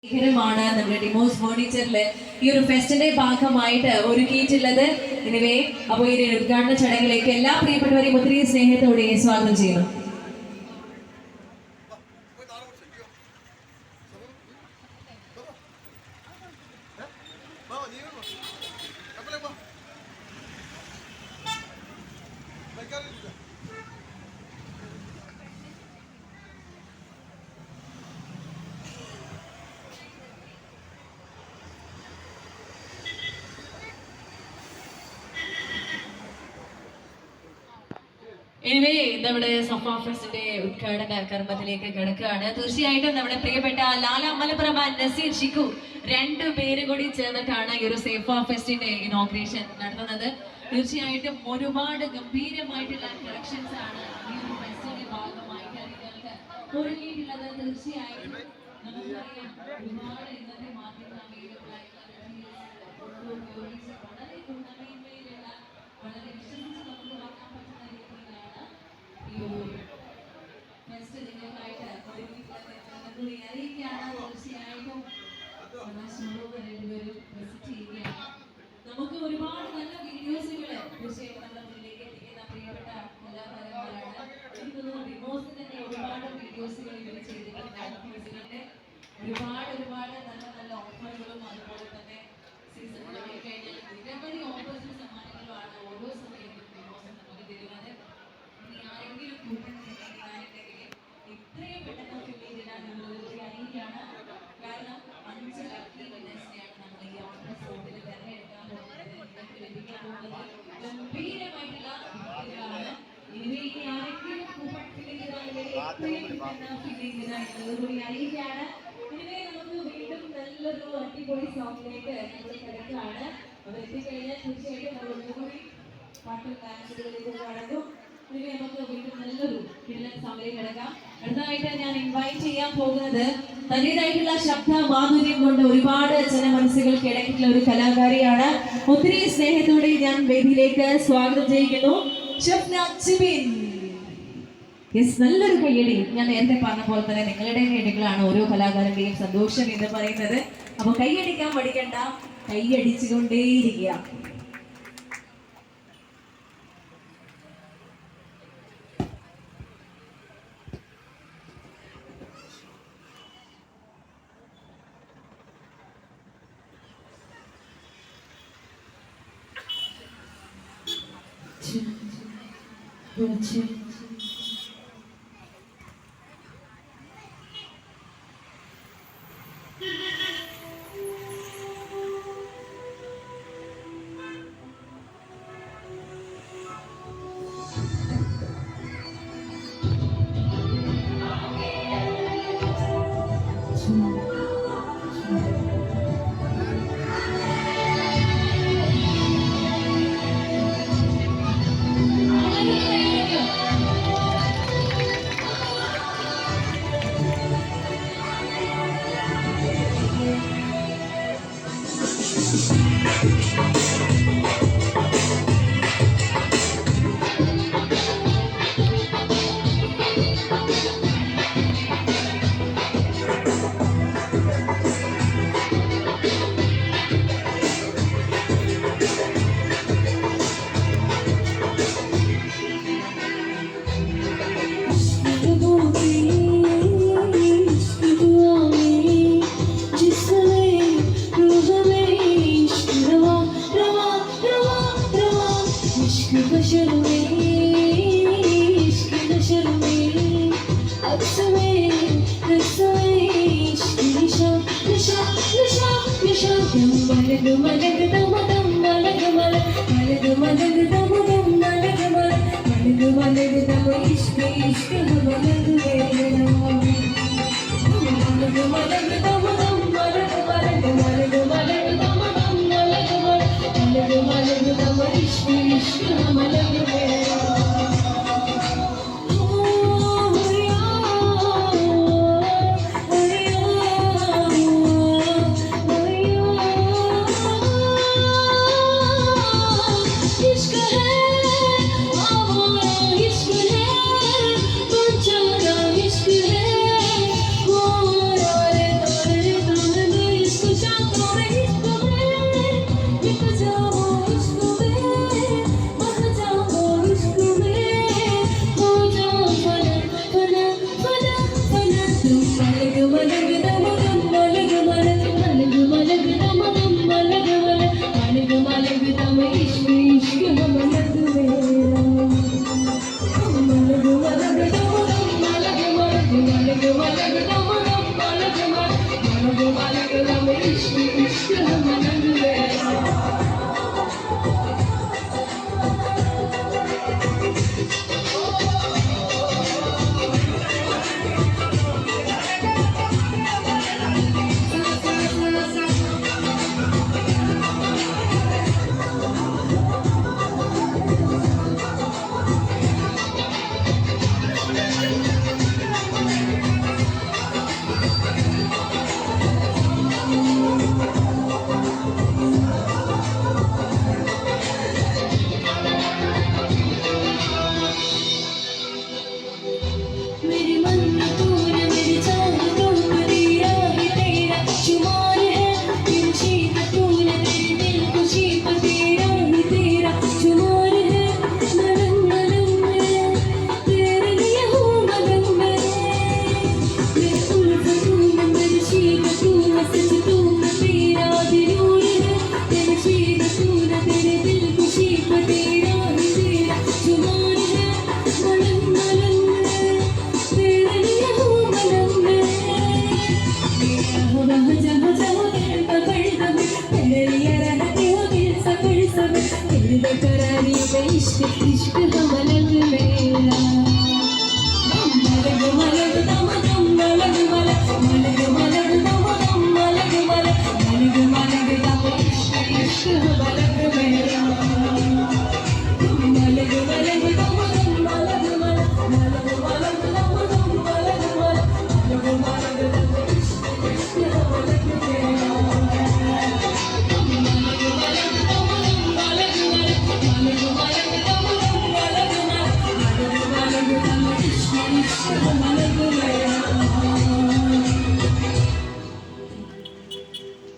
ാണ് നമ്മുടെ ഡിമോസ് ഫർണിച്ചറില് ഈ ഒരു ഫെസ്റ്റിന്റെ ഭാഗമായിട്ട് ഒരുക്കിയിട്ടുള്ളത്. എനിവേ, അപ്പോൾ ഈ ഉദ്ഘാടന ചടങ്ങിലേക്ക് എല്ലാ പ്രിയപ്പെട്ടവരെയും ഒത്തിരി സ്നേഹത്തോടെ സ്വാഗതം ചെയ്യുന്നു. എനിവേ, നമ്മുടെ സഫ ഫെസ്റ്റിന്റെ ഉദ്ഘാടന കർമ്മത്തിലേക്ക് കിടക്കുകയാണ്. തീർച്ചയായിട്ടും നമ്മുടെ പ്രിയപ്പെട്ട ലാല മലപ്രഭ, നസീർ, ഷിക്കു രണ്ടുപേരും കൂടി ചേർന്നിട്ടാണ് ഈ ഒരു സേഫ ഫെസ്റ്റിന്റെ ഇനോഗ്രേഷൻ നടത്തുന്നത്. തീർച്ചയായിട്ടും ഒരുപാട് ഗംഭീരമായിട്ടുള്ള കളക്ഷൻസ് ആണ് ഈ ഒരു ഫെസ്റ്റിന്റെ ഭാഗമായിട്ട് നിങ്ങൾക്ക് ഒരുക്കിയിട്ടുള്ളത്. തീർച്ചയായിട്ടും നമുക്കറിയാം, ഒരുപാട് ഇന്നത്തെ മാധ്യമ വളരെ ഗുണമേന്മയിലുള്ള, വളരെ വിശ്വസിച്ച് നമുക്ക് വാങ്ങാൻ പറ്റുന്ന രീതിയിലാണ് ഈ ഒരു ഫെസ്റ്റ് നിങ്ങൾക്കായിട്ട് അറിയിക്കുകയാണ്. തീർച്ചയായിട്ടും രണ്ടുപേരും വിസിറ്റ് ചെയ്യുകയാണ്. നമുക്ക് ഒരുപാട് നല്ല വീഡിയോസുകൾ തീർച്ചയായിട്ടും നമ്മുടെ മുന്നിലേക്ക് എത്തിക്കുന്ന പ്രിയപ്പെട്ട കലാകാരന്മാരാണ്. എനിക്ക് തോന്നുന്നു ഡിമോസിൽ തന്നെ ഒരുപാട് വീഡിയോസുകൾ ഇവർ ചെയ്തിട്ടുണ്ട്. ഒരുപാട് നല്ല നല്ല ഓഫറുകളും അതുപോലെ തന്നെ സീസണുകളായി കഴിഞ്ഞാൽ നിരവധി ഓഫേഴ്സും സമ്മാനങ്ങളുമാണ് ഓരോ സമയത്തും ഡിമോസ് നമുക്ക് തരുന്നത്. ഇനി ആരെങ്കിലും കൂട്ടം ചെയ്യുന്നതായിട്ടുണ്ടെങ്കിൽ ഇത്രയും പെട്ടെന്ന് ഫില്ലിടാൻ നമ്മളൊരു അറിയിക്കുകയാണ്. കാരണം 5 ലക്കി വിന്നേഴ്സിനെയാണ് നമ്മൾ ഈ ഓഫർ സോട്ടിൽ തിരഞ്ഞെടുക്കാൻ പോകുന്നത്. നിങ്ങൾക്ക് ലഭിക്കാൻ പോകുന്നത് ഗംഭീരമായിട്ടുള്ള ഗിഫ്റ്റുകളാണ്. ഇനി ആരെങ്കിലും കൂപ്പൺ ഫില്ലിടാണെങ്കിൽ എത്രയും പെട്ടെന്ന് ഫില്ലിടാനുള്ളതൊരു അറിയിക്കുകയാണ്. ഇതിനെ നമുക്ക് വീണ്ടും നല്ലൊരു അടിപൊളി സോങ്ങിലേക്ക് നമ്മൾ കിടക്കുകയാണ്. അത് എത്തിക്കഴിഞ്ഞാൽ തീർച്ചയായിട്ടും നമ്മൾ ഒന്നുകൂടി പാട്ടും ഡാൻസുകളിലേക്ക് കടക്കും. ഇതിനെ നമുക്ക് വീണ്ടും നല്ലൊരു കിടലൻ സോങ്ങിലേക്ക് കിടക്കാം. അടുത്തതായിട്ട് ഞാൻ ഇൻവൈറ്റ് ചെയ്യാൻ പോകുന്നത് തന്റേതായിട്ടുള്ള ശബ്ദ മാധുര്യം കൊണ്ട് ഒരുപാട് ജനമനസ്സുകൾക്ക് ഇടയ്ക്കുള്ള ഒരു കലാകാരിയാണ്. ഒത്തിരി സ്നേഹത്തോടെ ഞാൻ വേദിയിലേക്ക് സ്വാഗതം ചെയ്യുന്നു. ഷഫ്ന ജിബിൻ. നല്ലൊരു കയ്യടി. ഞാൻ നേരത്തെ പറഞ്ഞ പോലെ തന്നെ നിങ്ങളുടെ കൈയടികളാണ് ഓരോ കലാകാരന്റെയും സന്തോഷം എന്ന് പറയുന്നത്. അപ്പൊ കൈയടിക്കാൻ പഠിക്കണ്ട, കൈയടിച്ചുകൊണ്ടേയിരിക്കുക.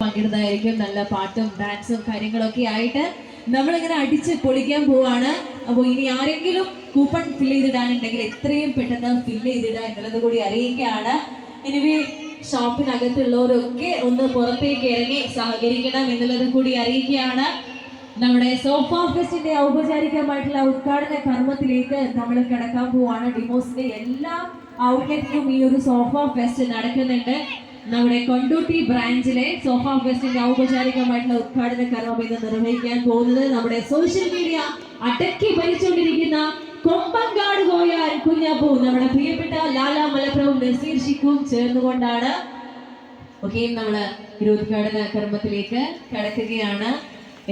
പങ്കിടുന്നതായിരിക്കും. നല്ല പാട്ടും ഡാൻസും കാര്യങ്ങളൊക്കെ ആയിട്ട് നമ്മളിങ്ങനെ അടിച്ച് പൊളിക്കാൻ പോവാണ്. അപ്പോൾ ഇനി ആരെങ്കിലും കൂപ്പൺ ഫില്ല് ചെയ്തിടാനുണ്ടെങ്കിൽ എത്രയും പെട്ടെന്ന് ഫില്ല് ചെയ്തിടുക എന്നുള്ളത് കൂടി അറിയിക്കുകയാണ്. എനിവേ ഷോപ്പിനകത്തുള്ളവരൊക്കെ ഒന്ന് പുറത്തേക്ക് ഇറങ്ങി സഹകരിക്കണം എന്നുള്ളത് കൂടി അറിയിക്കുകയാണ്. നമ്മുടെ സോഫ ഫെസ്റ്റിന്റെ ഔപചാരികമായിട്ടുള്ള ഉദ്ഘാടന കർമ്മത്തിലേക്ക് നമ്മൾ കിടക്കാൻ പോവാണ്. ഡിമോസിന്റെ എല്ലാ ഔട്ട്ലെറ്റിലും ഈ ഒരു സോഫ ഫെസ്റ്റ് നടക്കുന്നുണ്ട്. നമ്മുടെ കൊണ്ടോട്ടി ബ്രാഞ്ചിലെ സോഫ ഫെസ്റ്റിന്റെ ഔപചാരികമായിട്ടുള്ള ഉദ്ഘാടന കർമ്മം ഇന്ന് നിർവഹിക്കാൻ പോകുന്നത് നമ്മുടെ സോഷ്യൽ മീഡിയ അടക്കി ഭരിച്ചുകൊണ്ടിരിക്കുന്ന കൊമ്പങ്കാട് കോയാൻ കുഞ്ഞാപ്പൂ, നമ്മുടെ പ്രിയപ്പെട്ട ലാല മലപ്പുറവും നസീർ ഷിക്കും ചേർന്നുകൊണ്ടാണ്. ഓക്കെ, നമ്മള് ഈ ഉദ്ഘാടന കർമ്മത്തിലേക്ക് കടക്കുകയാണ്.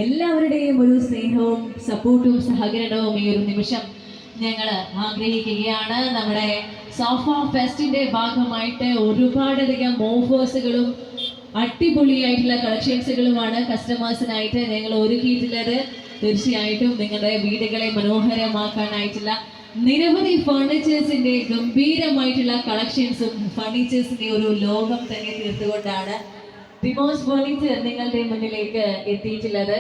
എല്ലാവരുടെയും ഒരു സ്നേഹവും സപ്പോർട്ടും സഹകരണവും ഈ ഒരു നിമിഷം ഞങ്ങൾ ആഗ്രഹിക്കുകയാണ്. നമ്മുടെ സോഫ ഫെസ്റ്റിന്റെ ഭാഗമായിട്ട് ഒരുപാടധികം ഓഫേഴ്സുകളും അടിപൊളിയായിട്ടുള്ള കളക്ഷൻസുകളുമാണ് കസ്റ്റമേഴ്സിനായിട്ട് ഞങ്ങൾ ഒരുക്കിയിട്ടുള്ളത്. തീർച്ചയായിട്ടും നിങ്ങളുടെ വീടുകളെ മനോഹരമാക്കാനായിട്ടുള്ള നിരവധി ഫർണിച്ചേഴ്സിന്റെ ഗംഭീരമായിട്ടുള്ള കളക്ഷൻസും ഫർണിച്ചേഴ്സിന്റെ ഒരു ലോകം തന്നെ തീർത്തുകൊണ്ടാണ് ഡിമോസ് ഫർണിച്ചർ നിങ്ങളുടെ മുന്നിലേക്ക് എത്തിയിട്ടുള്ളത്.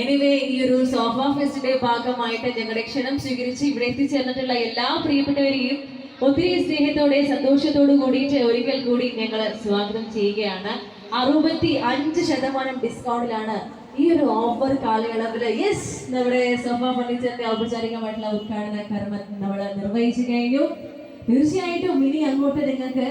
എനിവേ, ഈ ഒരു സോഫ ഫെസ്റ്റിന്റെ ഭാഗമായിട്ട് ഞങ്ങളുടെ ക്ഷണം സ്വീകരിച്ച് ഇവിടെ എത്തിച്ചേർന്നിട്ടുള്ള എല്ലാ പ്രിയപ്പെട്ടവരെയും ഒത്തിരി സ്നേഹത്തോടെ സന്തോഷത്തോടു കൂടിയിട്ട് ഒരിക്കൽ കൂടി ഞങ്ങൾ സ്വാഗതം ചെയ്യുകയാണ്. 65% ഡിസ്കൗണ്ടിലാണ് ഈ ഒരു ഓഫർ കാലയളവിൽ നമ്മുടെ സോഫ ഫർണിച്ചറിന്റെ ഔപചാരികമായിട്ടുള്ള ഉദ്ഘാടന കർമ്മം നമ്മൾ നിർവഹിച്ചു കഴിഞ്ഞു. തീർച്ചയായിട്ടും ഇനി അങ്ങോട്ട് നിങ്ങൾക്ക്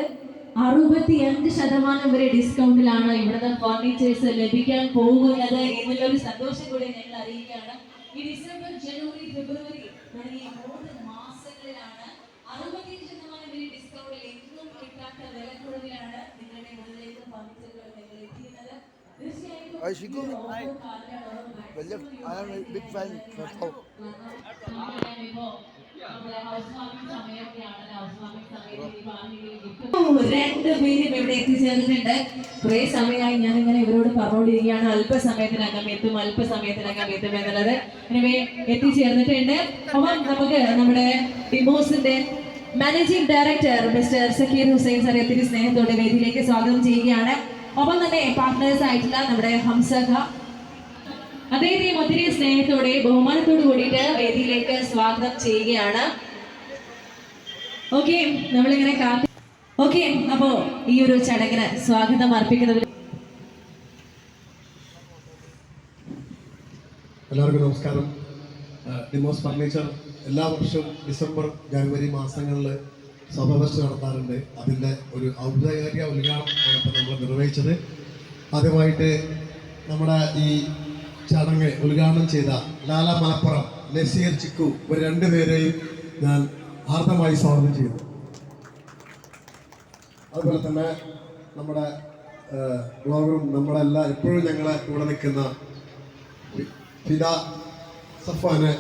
65% വരെ ഡിസ്കൗണ്ടിലാണ് ഇവിടുത്തെ ഫർണിച്ചേഴ്സ് ലഭിക്കാൻ പോകുന്നത് എന്നുള്ളൊരു സന്തോഷം കൂടി ഞങ്ങൾ അറിയിക്കുകയാണ്. ഈ ഡിസംബർ, ജനുവരി, ഫെബ്രുവരി തുടങ്ങിയ 3 മാസങ്ങളിലാണ് 65% വരെ ഡിസ്കൗണ്ടിൽ എങ്ങും കിട്ടാത്ത വിലക്കുറവിലാണ് നിങ്ങളുടെ മുന്നിലേക്ക് ഫർണിച്ചറുകൾ ഞങ്ങൾ എത്തിക്കുന്നത്. തീർച്ചയായിട്ടും രണ്ടുപേരും ഇവിടെ എത്തിച്ചേർന്നിട്ടുണ്ട്. കുറെ സമയമായി ഞാൻ ഇങ്ങനെ ഇവരോട് പറഞ്ഞുകൊണ്ടിരിക്കുകയാണ് അല്പസമയത്തിനകം എത്തും എന്നുള്ളത്. ഇനിവേ എത്തിച്ചേർന്നിട്ടുണ്ട്. അപ്പം നമുക്ക് നമ്മുടെ ഡിമോസിന്റെ managing director mister Zakir Hussain sir ഒത്തിരി സ്നേഹത്തോടെ വേദിയിലേക്ക് സ്വാഗതം ചെയ്യുകയാണ്. ഒപ്പം തന്നെ പാർട്ട്നേഴ്സ് ആയിട്ടുള്ള നമ്മുടെ ഹംസഖ, അദ്ദേഹത്തെയും ഒത്തിരി സ്നേഹത്തോടെ ബഹുമാനത്തോടു കൂടിയിട്ട് വേദിയിലേക്ക് സ്വാഗതം ചെയ്യുകയാണ്. ഓക്കെ, നമ്മളിങ്ങനെ ഓക്കെ, അപ്പോ ഈ ഒരു ചടങ്ങിന് സ്വാഗതം അർപ്പിക്കുന്നത്. എല്ലാവർക്കും നമസ്കാരം. ഡിമോസ് ഫർണിച്ചർ എല്ലാ വർഷവും ഡിസംബർ, ജനുവരി മാസങ്ങളിൽ സോഫ ഫെസ്റ്റ് നടത്താറുണ്ട്. അതിൻ്റെ ഒരു ഔപചാരിക ഉദ്ഘാടനം ഇപ്പോൾ നമ്മൾ നിർവഹിച്ചത്. ആദ്യമായിട്ട് നമ്മുടെ ഈ ചടങ്ങ് ഉദ്ഘാടനം ചെയ്ത ലാല മലപ്പുറം, നസീർ ചിക്കു ഇവർ രണ്ടുപേരെയും ഞാൻ ഹാർദമായി സ്വാഗതം ചെയ്യുന്നു. അതുപോലെ തന്നെ നമ്മുടെ ബ്ലോഗറും നമ്മളെല്ലാം എപ്പോഴും ഞങ്ങളെ കൂടെ നിൽക്കുന്ന ഫിദ സഫാനെ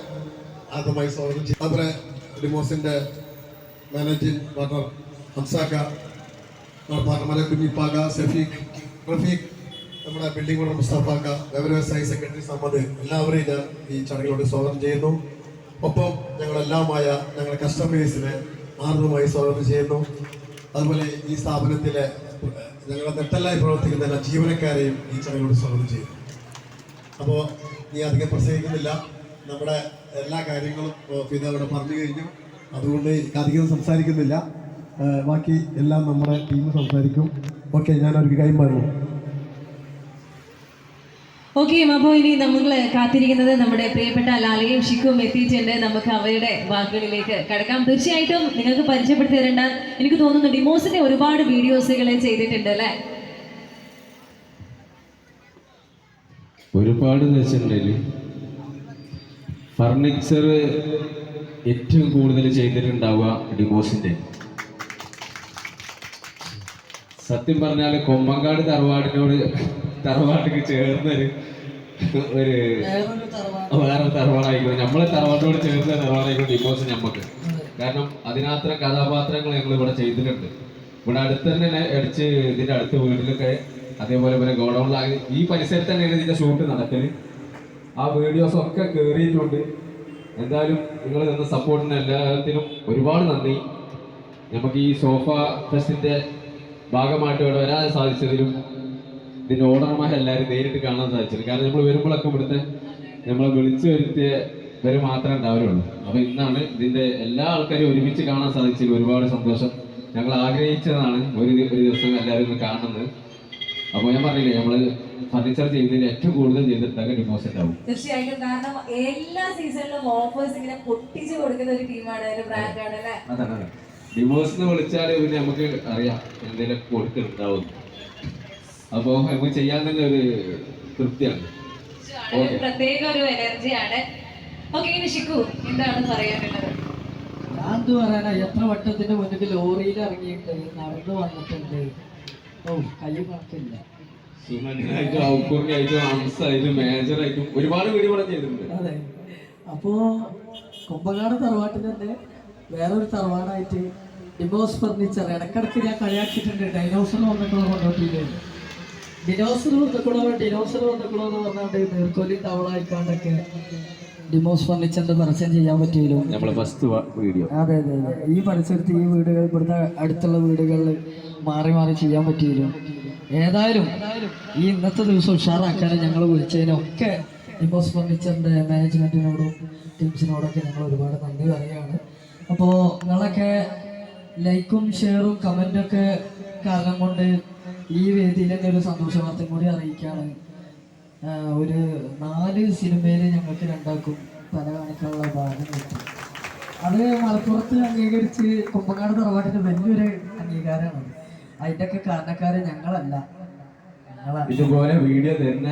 ആദ്യമായി സ്വാഗതം ചെയ്യും. അതുപോലെ ഡിമോസിൻ്റെ മാനേജിംഗ് പാർട്ണർ ഹംസാക്ക, പാർട്ണർമാരെ കുഞ്ഞിപ്പാക്ക, സഫീഖ്, റഫീഖ്, നമ്മുടെ ബിൽഡിംഗ് ഓണർ മുസ്തഫാക്ക, വ്യവസായ സെക്രട്ടറി സമ്മദ്, എല്ലാവരെയും ഞാൻ ഈ ചടങ്ങിലോട്ട് സ്വാഗതം ചെയ്യുന്നു. ഒപ്പം ഞങ്ങളെല്ലാമായ ഞങ്ങളുടെ കസ്റ്റമേഴ്സിനെ ആർദ്രമായി സ്വാഗതം ചെയ്യുന്നു. അതുപോലെ ഈ സ്ഥാപനത്തിലെ ഞങ്ങളുടെ നെട്ടലായി പ്രവർത്തിക്കുന്ന എല്ലാ ജീവനക്കാരെയും ഈ ചടങ്ങിലോട്ട് സ്വാഗതം ചെയ്യുന്നു. അപ്പോൾ നീ അധികം പ്രസംഗിക്കുന്നില്ല, നമ്മുടെ എല്ലാ കാര്യങ്ങളും പിന്നെ അവിടെ പറഞ്ഞു കഴിഞ്ഞു. അതുകൊണ്ട് അധികം സംസാരിക്കുന്നില്ല, ബാക്കി എല്ലാം നമ്മുടെ ടീം സംസാരിക്കും. ഓക്കെ, ഞാനൊരു കാര്യം പറഞ്ഞു. ഓക്കെ, അപ്പോൾ ഇനി നമ്മൾ കാത്തിരിക്കുന്നത് നമ്മുടെ പ്രിയപ്പെട്ട ലാലയും ഷിക്കും എത്തിയിട്ടുണ്ട്. നമുക്ക് അവരുടെ വാക്കുകളിലേക്ക് കടക്കാം. തീർച്ചയായിട്ടും നിങ്ങൾക്ക് പരിചയപ്പെടുത്തി തരേണ്ട, എനിക്ക് തോന്നുന്നു ഡിമോസിന്റെ ഒരുപാട് വീഡിയോസുകൾ ചെയ്തിട്ടുണ്ട് അല്ലേ? ഒരുപാട് വെച്ചിട്ടുണ്ടെങ്കിൽ ഫർണിച്ചർ ഏറ്റവും കൂടുതൽ ചെയ്തിട്ടുണ്ടാവുക ഡിമോസിന്റെ. സത്യം പറഞ്ഞാൽ കൊമ്പങ്കാട് തറവാട്ടിക്ക് ചേർന്നൊരു വേറെ തറവാടായിക്കോട്ടെ, നമ്മളെ തറവാട്ടിനോട് ചേർന്ന തറവാടായിക്കോട്ടെ ഡിമോസ് നമുക്ക്. കാരണം അതിനത്ര കഥാപാത്രങ്ങൾ ഞങ്ങൾ ഇവിടെ ചെയ്തിട്ടുണ്ട്. ഇവിടെ അടുത്ത് തന്നെ അടിച്ച് ഇതിന്റെ അടുത്ത വീട്ടിലൊക്കെ അതേപോലെ പിന്നെ ഗോഡൗണിലാകെ ഈ പരിസരത്ത് തന്നെയാണ് ഇതിന്റെ ഷൂട്ട് നടക്കല്. ആ വീഡിയോസ് ഒക്കെ കയറിയിട്ടുണ്ട്. എന്തായാലും നിങ്ങൾ തന്ന സപ്പോർട്ടിന് എല്ലാത്തിനും ഒരുപാട് നന്ദി. നമുക്ക് ഈ സോഫ ഫെസ്റ്റിന്റെ ഭാഗമായിട്ട് ഇവിടെ വരാൻ സാധിച്ചതിലും ഇതിന്റെ ഓണർമാരെല്ലാവരും നേരിട്ട് കാണാൻ സാധിച്ചത്. കാരണം നമ്മൾ വരുമ്പോഴൊക്കെ ഇവിടുത്തെ നമ്മളെ വിളിച്ചു വരുത്തിയവര് മാത്രമേ ഉണ്ടാവുള്ളൂ. അപ്പൊ ഇന്നാണ് ഇതിന്റെ എല്ലാ ആൾക്കാരും ഒരുമിച്ച് കാണാൻ സാധിച്ചതിൽ ഒരുപാട് സന്തോഷം. ഞങ്ങൾ ആഗ്രഹിച്ചതാണ് ഒരു ദിവസം എല്ലാവരും ഒന്ന് കാണുന്നത്. അപ്പൊ ഞാൻ പറഞ്ഞില്ലേ, നമ്മള് ഫർണിച്ചർ ചെയ്തതിൽ ഏറ്റവും കൂടുതൽ ചെയ്തിട്ടുണ്ടാകും ഡിമോസ് ഉണ്ടാവും. തീർച്ചയായിട്ടും, കാരണം എല്ലാ സീസണിലും ഓഫേഴ്സ് ഇങ്ങനെ പൊട്ടിച്ച് കൊടുക്കുന്ന ഒരു ടീമാണ്, ഒരു ബ്രാൻഡാണ് അല്ലേ? അതാണ് ഡിമോസ് എന്ന് വിളിച്ചാൽ പിന്നെ നമുക്ക് അറിയാം എന്തെങ്കിലും കൊടുത്തിട്ടുണ്ടാവും. അപ്പോ നമുക്ക് ചെയ്യാൻ തന്നെ ഒരു തൃപ്തിയാണ്, പ്രത്യേക ഒരു എനർജിയാണ്. ഓക്കെ, ഷിക്കു എന്താണ് പറയാനുള്ളത്? ഞാൻ എന്ത് പറയാനാ, എത്ര വട്ടത്തിന്റെ മുന്നിൽ ലോറിയിൽ ഇറങ്ങിയിട്ട് നടന്നു വന്നിട്ടുണ്ട്. ഓ, കൈ കണക്കില്ല. സുമനായിട്ടും ഔട്ട്ഡോറിനായിട്ടും ഹംസായിട്ടും മേജറായിട്ടും ഒരുപാട് വീഡിയോ കൂടെ ചെയ്തിട്ടുണ്ട്. അതെ, അപ്പോ കൊമ്പങ്ങാട് തറവാട്ടിൽ തന്നെ വേറൊരു തറവാടായിട്ട് ഡിമോസ് ഫർണിച്ചർ ഇടക്കിടക്ക് ഞാൻ കളിയാക്കിയിട്ടുണ്ട്. ഡൈനോസർ വന്നിട്ടുള്ള കൊണ്ടോട്ടിയില്ലേ, ഡിനോസർ വന്നിക്കണോ എന്ന് പറഞ്ഞാണ്ട് നീർക്കോലി തവളായിക്കാണ്ടൊക്കെ ഡിമോസ് ഫർണിച്ചറിന്റെ പരസ്യം ചെയ്യാൻ പറ്റിയല്ലോ. നമ്മളെ ഫസ്റ്റ് വീഡിയോ. അതെ അതെ അതെ, ഈ പരിസരത്ത് ഈ വീടുകൾ ഇവിടുത്തെ അടുത്തുള്ള വീടുകളിൽ മാറി മാറി ചെയ്യാൻ പറ്റിയല്ലോ. ഏതായാലും ഈ ഇന്നത്തെ ദിവസം ഉഷാറാക്കാൻ ഞങ്ങൾ വിളിച്ചതിനൊക്കെ ഡിമോസ് ഫർണിച്ചറിന്റെ മാനേജ്മെന്റിനോടും ടീംസിനോടൊക്കെ ഞങ്ങൾ ഒരുപാട് നന്ദി പറയുകയാണ്. അപ്പോൾ നിങ്ങളൊക്കെ ലൈക്കും ഷെയറും കമൻറ്റൊക്കെ കാരണം കൊണ്ട് ഈ വേദിയിൽ തന്നെ ഒരു സന്തോഷ വാർത്തയും കൂടി അറിയിക്കുകയാണ്. ഒരു 4 സിനിമയിൽ ഞങ്ങൾക്ക് രണ്ടാക്കും തല കാണിക്കാനുള്ള ഭാഗം കിട്ടി. അത് മലപ്പുറത്ത് അംഗീകരിച്ച് കൊമ്പങ്ങാട് തറവാട്ടിൻ്റെ വലിയൊരു അംഗീകാരമാണ്. അതിൻ്റെയൊക്കെ കാരണക്കാര് ഞങ്ങളല്ല, ഇതുപോലെ വീഡിയോ തരുന്ന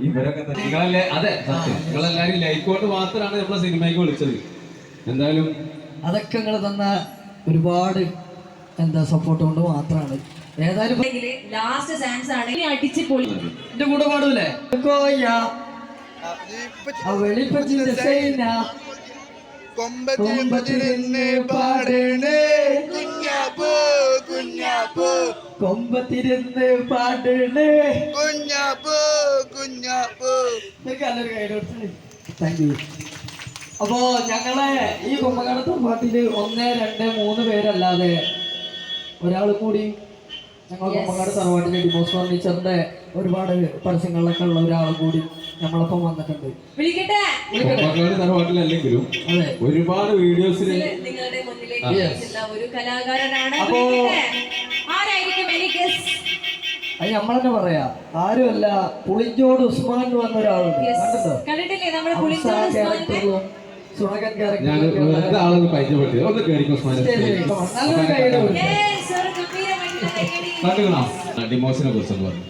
ഇവരൊക്കെ നിങ്ങളല്ലേ. അതെ, സത്യം, നിങ്ങളെല്ലാരും ലൈക്ക് കൊണ്ട് മാത്രമാണ് നമ്മളെ സിനിമയ്ക്ക് വിളിച്ചത്. എന്തായാലും അതൊക്കെ നിങ്ങൾ തന്ന ഒരുപാട് സപ്പോർട്ട് കൊണ്ട് മാത്രമാണ്. ഏതായാലും ലാസ്റ്റ് ചാൻസ് ആണ്, അടിച്ച് പൊളി. എന്റെ കൂടെ പാടൂലേ? കൊമ്പത്തിരുന്ന് പാടണേ താങ്ക് യു. അപ്പോ ഞങ്ങളെ ഈ കൊമ്പങ്ങാട് തറവാട്ടില് 1, 2, 3 പേരല്ലാതെ ഒരാളും കൂടി ഞങ്ങൾ കൊമ്പങ്ങാട് തറവാട്ടിലെ ഡിമോസ് ഫർണിച്ചറിന്റെ ഒരുപാട് പരസ്യങ്ങളിലൊക്കെ ഉള്ള ഒരാളും കൂടി നമ്മളൊപ്പം വന്നിട്ടുണ്ട്. തറവാട്ടിലല്ലെങ്കിലും ഒരുപാട് വീഡിയോസിൽ നിങ്ങളുടെ മുന്നിലേക്ക് ഒരു കലാകാരനാണ്. അത് നമ്മളെന്നെ പറയാ, ആരുമല്ല, പുളിഞ്ചോട് ഉസ്മാൻ എന്ന് പറഞ്ഞ ഒരാളുണ്ട്. ക്യാരക്ടറിലും സുണകൻ ആളൊന്ന് പരിചയപ്പെടുത്തി ഒന്ന് കേറിക്കോ. ഡിമോസിനെ കുറിച്ചൊന്ന് പറഞ്ഞു.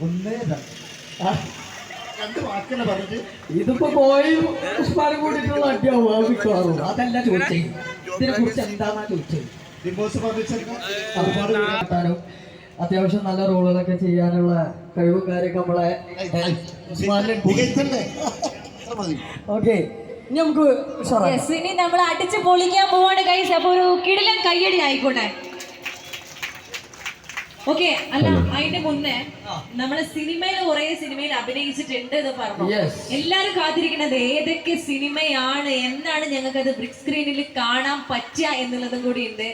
ഒന്നേ രണ്ട് വാക്കിനെ പറഞ്ഞിട്ട് ഇതിപ്പോ പോയി ഉസ്മാനും കൂടിയിട്ടുള്ള അടിയാവും മിക്കവാറും. അതല്ല ചോദിച്ചേ, ഇതിനെ കുറിച്ച് എന്താന്നാ ചോദിച്ചത്. ഡിവോഴ്സ് പറഞ്ഞിട്ട് ഒരുപാട് കാട്ടാനും അത്യാവശ്യം നല്ല റോളുകളൊക്കെ ചെയ്യാനുള്ള കഴിവും കാര്യമൊക്കെ നമ്മളെ ഉസ്മാനിലുണ്ട്. പുകഴ്ത്തണ്ടേ? അത്ര മതി. ഓക്കെ, ഇനി നമുക്ക് ഉഷാറാക്കാം. Yes, ഇനി നമ്മൾ അടിച്ച് പൊളിക്കാൻ പോവാണ് ഗൈസ്. അപ്പൊ ഒരു കിടിലൻ കയ്യടി ആയിക്കോട്ടെ. ഓക്കെ, അല്ല അതിന്റെ മുന്നേ നമ്മള് കുറെ സിനിമയിൽ അഭിനയിച്ചിട്ടുണ്ട് എന്ന് പറഞ്ഞു. Yes. എല്ലാരും കാത്തിരിക്കുന്നത് ഏതൊക്കെ സിനിമയാണ്, എന്നാണ് ഞങ്ങൾക്ക് അത് ബിഗ് സ്ക്രീനിൽ കാണാൻ പറ്റുക എന്നുള്ളതും കൂടി ഉണ്ട്.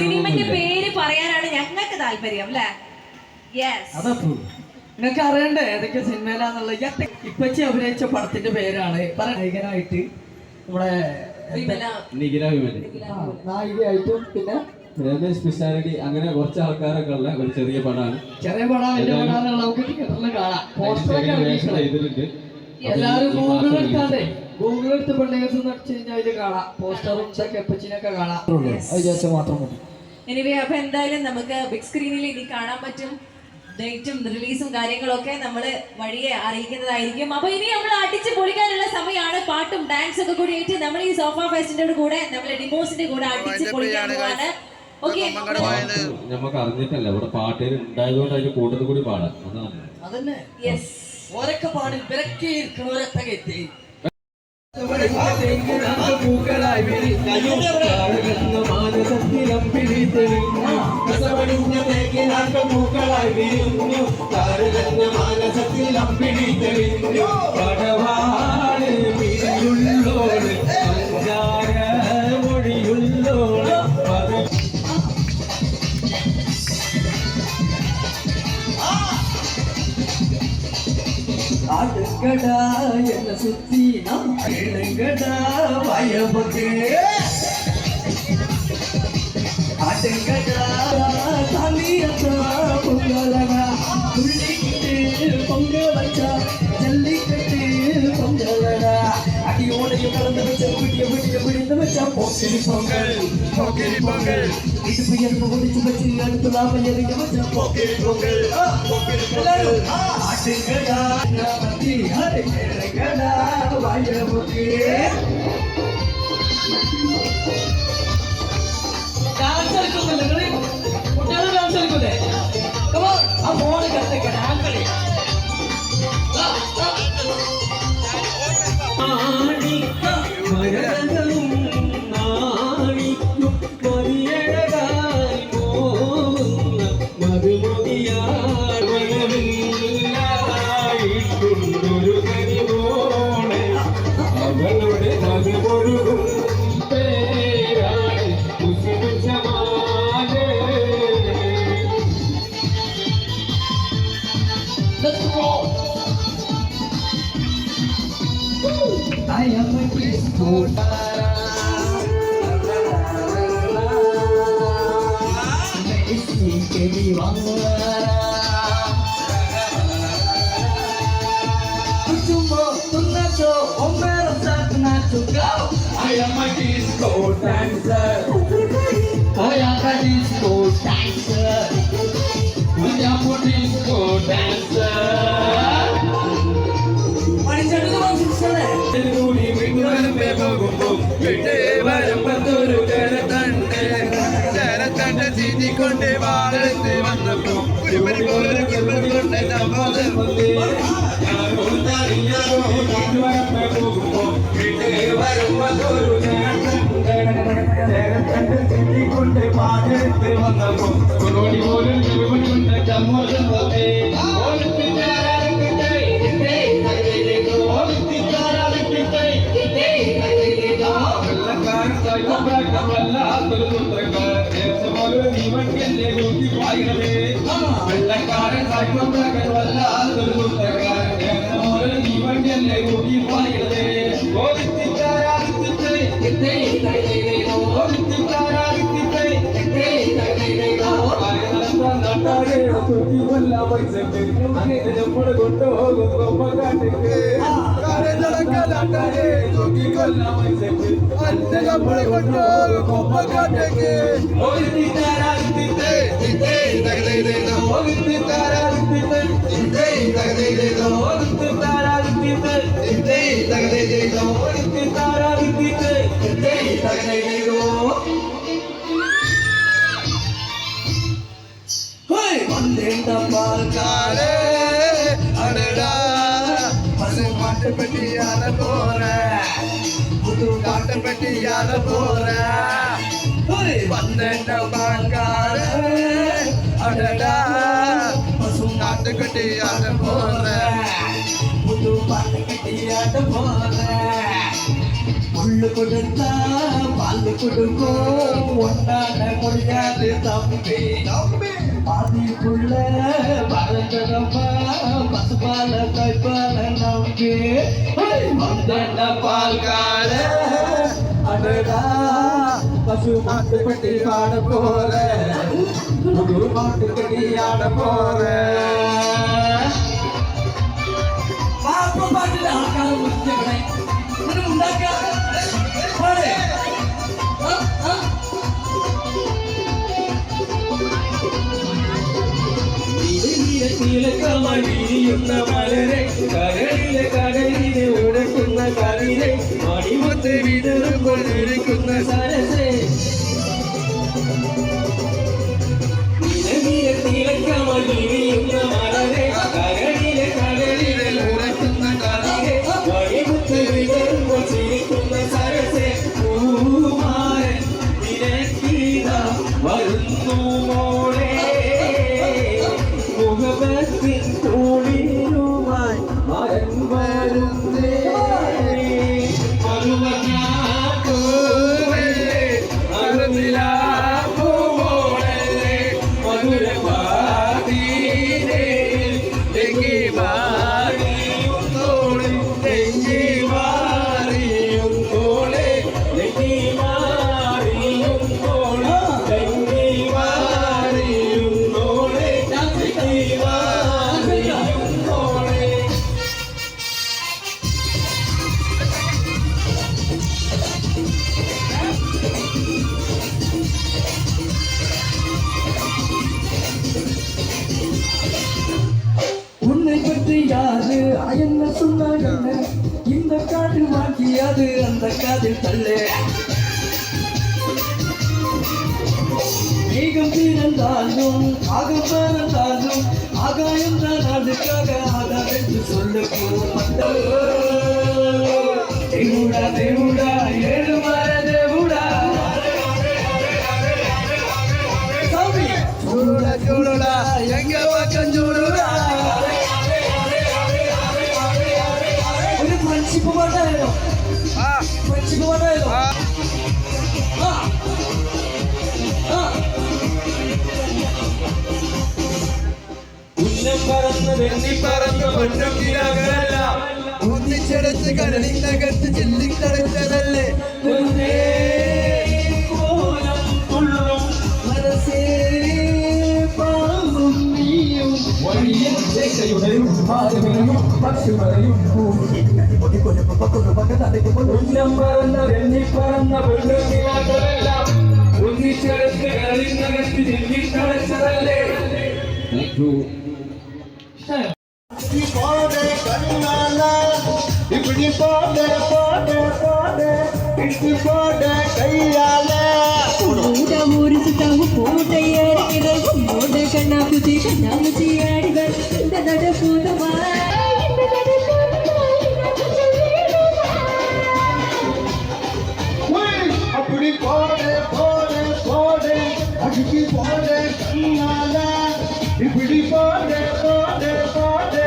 സിനിമന്റെ പേര് പറയാനാണ് ഞങ്ങൾക്ക് താല്പര്യം അല്ലേ? യെസ്, അതപ്പോ നിങ്ങൾക്ക് അറിയണ്ടേ ഏതൊക്കെ സിനിമയിലാന്നുള്ളത്. ഇപ്പച്ചി അഭിനയിച്ച പടത്തിന്റെ പേരാണ് നായകനായിട്ട് നമ്മുടെ നായികയായിട്ടും പിന്നെ സ്പെഷ്യാലിറ്റി അങ്ങനെ കുറച്ച് ആൾക്കാരൊക്കെ ഉള്ള ഒരു ചെറിയ പടമാണ്. ചെറിയ പടം വലിയ പടമാണ് നമുക്ക് തിയേറ്ററിൽ കാണാം. ചെയ്തിട്ടുണ്ട്. എല്ലാരും ഗൂഗിളെടുത്ത് പെണ്ണേഴ്സ് അടിച്ചു കഴിഞ്ഞാൽ അതിൽ കാണാം. പോസ്റ്ററും എപ്പച്ചിനൊക്കെ കാണാം. അത് വിചാരിച്ചാൽ മാത്രം മതി. എനിവേ, അപ്പൊ എന്തായാലും നമുക്ക് ബിഗ് സ്ക്രീനിൽ ഇനി കാണാൻ പറ്റും. ഡേറ്റും റിലീസും കാര്യങ്ങളൊക്കെ നമ്മൾ വഴിയെ അറിയിക്കുന്നതായിരിക്കും. അപ്പൊ ഇനി നമ്മൾ അടിച്ച് പൊളിക്കാനുള്ള സമയമാണ്. പാട്ടും ഡാൻസും ഒക്കെ കൂടി ആയിട്ട് നമ്മൾ ഈ സോഫ ഫെസ്റ്റിന്റെ കൂടെ നമ്മളെ ഡിമോസിന്റെ കൂടെ അടിച്ച് പൊളിക്കാൻ പോവാണ്. ഓക്കെ, നമുക്ക് അറിഞ്ഞിട്ടല്ല, ഇവിടെ പാട്ടുകൾ ഉണ്ടായതുകൊണ്ട് അതിന്റെ കൂട്ടത്തിൽ കൂടി പാടാം. അതന്നെ. യെസ്, ഓരൊക്കെ പാടി വിലക്കി ഇരിക്കണവരൊക്കെ എത്തി. ஆடுங்கடா என்ன சுத்தி நாம் ஆடுங்கடா வயபுக்கு ஆடுங்கடா தாலியத்தா பொங்கலடா துள்ளிக்கிட்டு பொங்க வச்சா ஜல்லிக்கட்டு பொங்கலடா அடியோடையும் கலந்து வச்ச பிடிந்து வச்சா போக்கிரி பொங்கல் இடுப்பு எலும்பு முடிச்சு வச்சு அடுத்து நாம எறிஞ்சு வச்சா போக்கிரி பொங்கல் ஆட்டுங்கடா பத்தி ஆடுங்கடா வயபுக்கு ഡാൻസ് കളിക്കുന്നില്ല കുട്ടികൾ ഡാൻസ് കളിക്കൂലേ? ആ ഫോണ് കത്തേക്ക് ഡാൻസ് കളി. I am a disco. I am a disco dancer. I am a disco dancer. I am a disco dancer. കൊണ്ട് വാഴത്ത് വന്നപ്പോ കൊണ്ട് വാഴത്ത് വന്നപ്പോ വെള്ളക്കാരൻ നമ്മള് കൊണ്ടുപോകും കൊമ്പക്കാട്ടേക്ക് നമ്മള് കൊണ്ടുപോകും കൊമ്പക്കാട്ടേക്ക് ഒരു காட்டுப்பட்டி யார போற புது காட்டுப்பட்டி யார போற வந்த பாங்கார அடடா பசு காட்டுக்கட்டி யார போற புது பாட்டு கட்டி ஆட போற முள்ளு கொடுத்தா பால் கொடுக்கும் ஒன்னான முடியாது தம்பி பாதிக்குள்ள பறந்தடப்பா பசுபால கைப்பால நம்பி வந்தட பால் கால அடடா பசு மாட்டு கட்டி பாட போற புது மாட்டு கட்டி ஆட போற பாட்டுல ஆக்காத முடிச்சவனை ഉണ്ടാക്കാതെ നീലക്കമഴിയുന്ന മലരെ കരളിലെ കടലിലെ ഉടക്കുന്ന കവിരെ മണിമുത്ത് വിതറുമ്പോൾ ഇരിക്കുന്ന സരസേ നീലക്കമഴിയുന്ന മലരെ കരളിലെ കടലിലെ ഉടക്കുന്ന കവിരെ മണിമുത്ത് വിതറുമ്പോൾ ചിരിക്കുന്ന സരസേ പൂമാരൻ നിനക്കീത വരുന്നു മോളെ മുഖത്തിൻ തോളിലുമായി മരൻ വരുന്നേ മധുവനാക്കോവല്ലേ മധുനിലാപ്പൂവോളല്ലേ മധുരപാതീരേ തെങ്ങി മാറിയും തോളി തെങ്ങി മാറിയും തോളെ തെങ്ങി മാറിയും തോളി തെങ്ങി മാറിയും തോളെ തെങ്ങി മാറിയും തോളെ உன்னை பற்றி யாரு என்ன சொன்னாங்க இந்த காட்டில் மாட்டியாது அந்த காதில் தள்ளு மேகம் பிறந்தாலும் ஆகம் பிறந்தாலும் ஆகாயம் தான் அதுக்காக ஆகாது என்று சொல்லு தேவுடா தேவுடா ஏழுமர தேவுடா சாமி சூடுடா சூடுடா எங்க பக்கம் சூடுடா ഒരു ഫ്രണ്ട്ഷിപ്പ് പാട്ടായാലോ ഫ്രണ്ട്ഷിപ്പ് പാട്ടായാലോ ഉന്നം പറന്ന് വെണ്ണി പറന്ന് പൊന്നും തിരകളല്ല ഒന്നിച്ചടച്ച് കടലിനകത്ത് ചെല്ലിക്കളച്ചതല്ലേ കോലം തുള്ളും മനസ്സേ പാമ്പും നീയും വഴിയും ഉന്നം പറന്ന വെണ്ണി പറന്ന പൊന്നും തിരകളെല്ലാം ഒന്നിച്ചടച്ച് കടലിനകത്ത് ചെല്ലിക്കളച്ചതല്ലേ താങ്ക് യു போடே கண்ணால இப்படி போடே போடே போடே இப்படி போடே கையால ಊಟ ಮೂರಿಸುತ್ತಾವು ಪೂಟ ಏರಿಗಿರವು ಮೋಡ ಕಣ್ಣ ಕುದಿ ಕಣ್ಣಾಮುಚಿ ಆಡಿದ ನಡ ಕೂಡುವ அப்படி போடே போடே போடே அடிக்கி போடே கண்ணால இப்படி போடே போடே போடே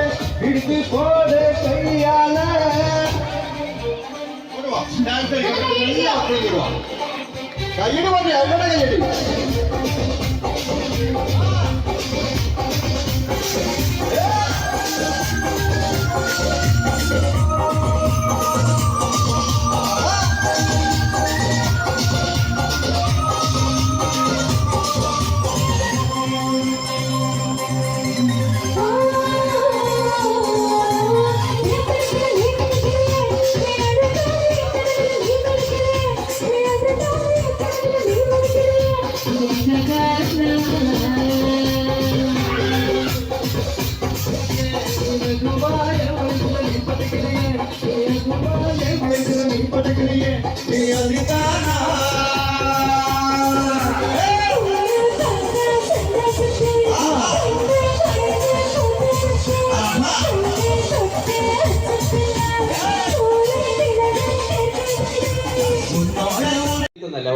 இப்படி போடே கையால കയ്യടി മതി അവരുടെ കയ്യടി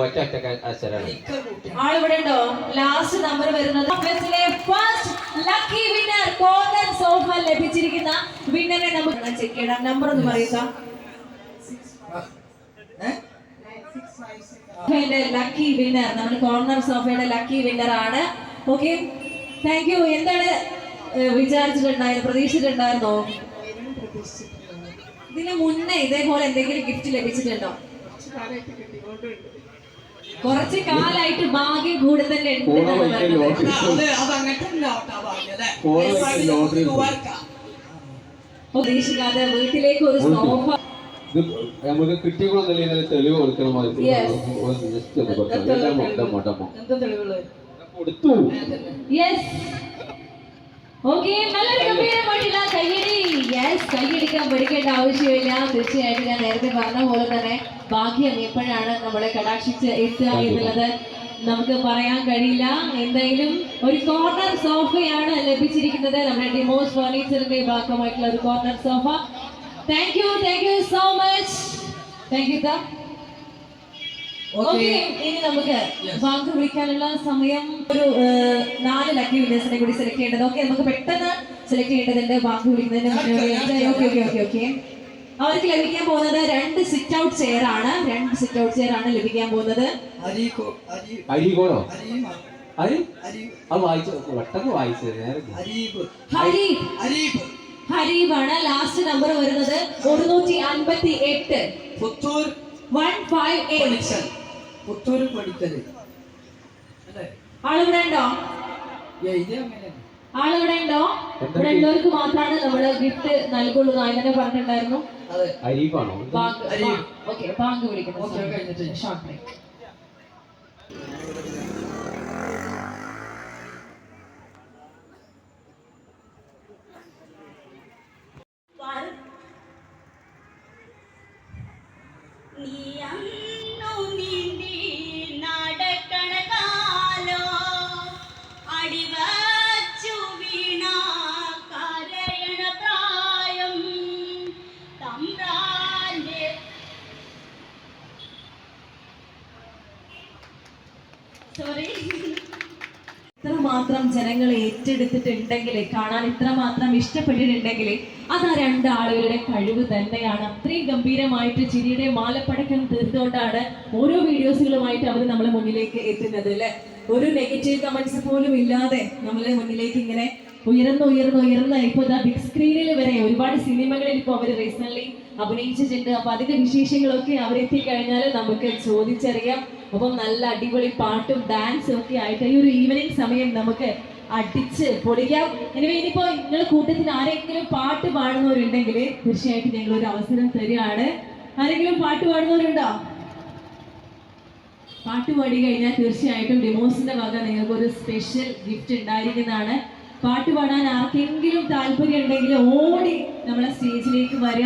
ഒറ്റ അക്ഷരാണ്. ആളിവിടെ ഉണ്ടോ? ലാസ്റ്റ് നമ്പർ വരുന്നത് first lucky winner corner sofa ലഭിച്ചിരിക്കുന്ന വിന്നറെ നമുക്ക് ചെക്ക് ചെയ്യണം. നമ്പർ ഒന്ന് പറയുക. ലക്കി വിന്നർ നമ്മുടെ കോർണർ സോഫയുടെ ലക്കി വിന്നർ ആണ്. Okay, thank you. എന്താണ് വിചാരിച്ചിട്ടുണ്ടായിരുന്നു, പ്രതീക്ഷിച്ചിട്ടുണ്ടായിരുന്നോ? ഇതിന് മുന്നേ ഇതേപോലെ എന്തെങ്കിലും ഗിഫ്റ്റ് ലഭിച്ചിട്ടുണ്ടോ? കുറച്ച് കാലായിട്ട് ഭാഗ്യം കൂടുതൽ പ്രതീക്ഷിക്കാതെ വീട്ടിലേക്ക് ഒരു സോഫ നമുക്ക് കിട്ടിയൊന്നുമില്ല, തെളിവ് കൊടുക്കണമായിരുന്നു. കൊടുത്തു. കൈയടിക്കാൻ പഠിക്കേണ്ട ആവശ്യമില്ല. തീർച്ചയായിട്ടും ഞാൻ നേരത്തെ പറഞ്ഞ പോലെ തന്നെ ഭാഗ്യം എപ്പോഴാണ് നമ്മളെ കടാക്ഷിച്ച് എത്തുക എന്നുള്ളത് നമുക്ക് പറയാൻ കഴിയില്ല. എന്തായാലും ഒരു കോർണർ സോഫയാണ് ലഭിച്ചിരിക്കുന്നത്. നമ്മുടെ ഡിമോസ് ഫർണിച്ചറിന്റെ ഭാഗമായിട്ടുള്ള ഒരു corner sofa. Thank you so much. Thank you. Okay, ഇനി നമുക്ക് ബാങ്ക് വിളിക്കാനുള്ള സമയം. ഒരു 4 ലക്കി വിന്നേഴ്സിനെ കൂടി സെലക്ട് ചെയ്യേണ്ടത്. ഓക്കെ, നമുക്ക് പെട്ടെന്ന് സെലക്ട് ചെയ്യേണ്ടതുണ്ട് ബാങ്ക് വിളിക്കുന്നതിന് മുന്നേ. ഓക്കെ, അവർക്ക് ലഭിക്കാൻ പോകുന്നത് 2 സിറ്റ് ഔട്ട് ചെയർ ആണ്. 2 സിറ്റ് ഔട്ട് ചെയർ ആണ് ലഭിക്കാൻ പോകുന്നത്. ഹരീബാണ് ലാസ്റ്റ് നമ്പർ വരുന്നത്. 158 പുത്തൂർ 158. പുത്തൂർ പഠിക്കല് ആളിവിടെ ഉണ്ടോ? ആളിവിടെ ഉണ്ടോ? ഇവിടെ ഉള്ളവർക്ക് മാത്രമാണ് നമ്മള് ഗിഫ്റ്റ് നൽകുള്ളൂ. അങ്ങനെ പറഞ്ഞിട്ടുണ്ടായിരുന്നു. ഓക്കെ, ബാങ്ക് വിളിക്കുന്നു. Short break. ഇത്രമാത്രം ജനങ്ങൾ ഏറ്റെടുത്തിട്ടുണ്ടെങ്കിൽ, കാണാൻ ഇത്രമാത്രം ഇഷ്ടപ്പെട്ടിട്ടുണ്ടെങ്കിൽ അത് ആ 2 ആളുകളുടെ കഴിവ് തന്നെയാണ്. അത്രയും ഗംഭീരമായിട്ട് ചിരിയുടെ മാലപ്പടക്കം തീർത്തുകൊണ്ടാണ് ഓരോ വീഡിയോസുകളുമായിട്ട് അവർ നമ്മളെ മുന്നിലേക്ക് എത്തുന്നത് അല്ലെ. ഒരു നെഗറ്റീവ് കമന്റ്സ് പോലും ഇല്ലാതെ നമ്മളെ മുന്നിലേക്ക് ഇങ്ങനെ ഉയർന്ന് ഇപ്പൊ ബിഗ് സ്ക്രീനിൽ വരെ ഒരുപാട് സിനിമകളിൽ ഇപ്പൊ അവർ റീസെന്റ് അഭിനയിച്ചിട്ടുണ്ട്. അപ്പൊ അതിന്റെ വിശേഷങ്ങളൊക്കെ അവരെത്തിക്കഴിഞ്ഞാൽ നമുക്ക് ചോദിച്ചറിയാം. അപ്പം നല്ല അടിപൊളി പാട്ടും ഡാൻസും ഒക്കെ ആയിട്ട് ഈ ഒരു ഈവനിങ് സമയം നമുക്ക് അടിച്ച് പൊളിക്കാം. ഇനിയിപ്പോ നിങ്ങളുടെ കൂട്ടത്തിൽ ആരെങ്കിലും പാട്ട് പാടുന്നവരുണ്ടെങ്കിൽ തീർച്ചയായിട്ടും ഞങ്ങൾ ഒരു അവസരം തരികയാണ്. ആരെങ്കിലും പാട്ട് പാടുന്നവരുണ്ടോ? പാട്ട് പാടി കഴിഞ്ഞാൽ തീർച്ചയായിട്ടും ഡിമോസിന്റെ വക നിങ്ങൾക്ക് ഒരു സ്പെഷ്യൽ ഗിഫ്റ്റ് ഉണ്ടായിരിക്കുന്നതാണ്. പാട്ട് പാടാൻ ആർക്കെങ്കിലും താല്പര്യം ഉണ്ടെങ്കിൽ ഓടി നമ്മളെ സ്റ്റേജിലേക്ക് വരിക.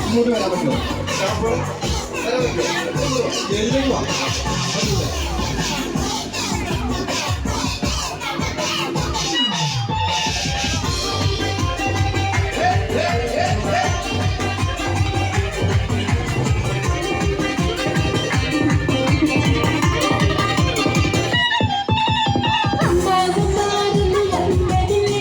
ഇങ്ങോട്ട് വരാൻ പറ്റുമോ? വരാൻ പറ്റുമോ? എഴുതേക്ക് വാ. പറ്റില്ലേ?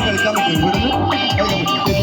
കളിക്കാൻ പറ്റും ഇവിടുന്ന് കളിക്കാൻ പറ്റും.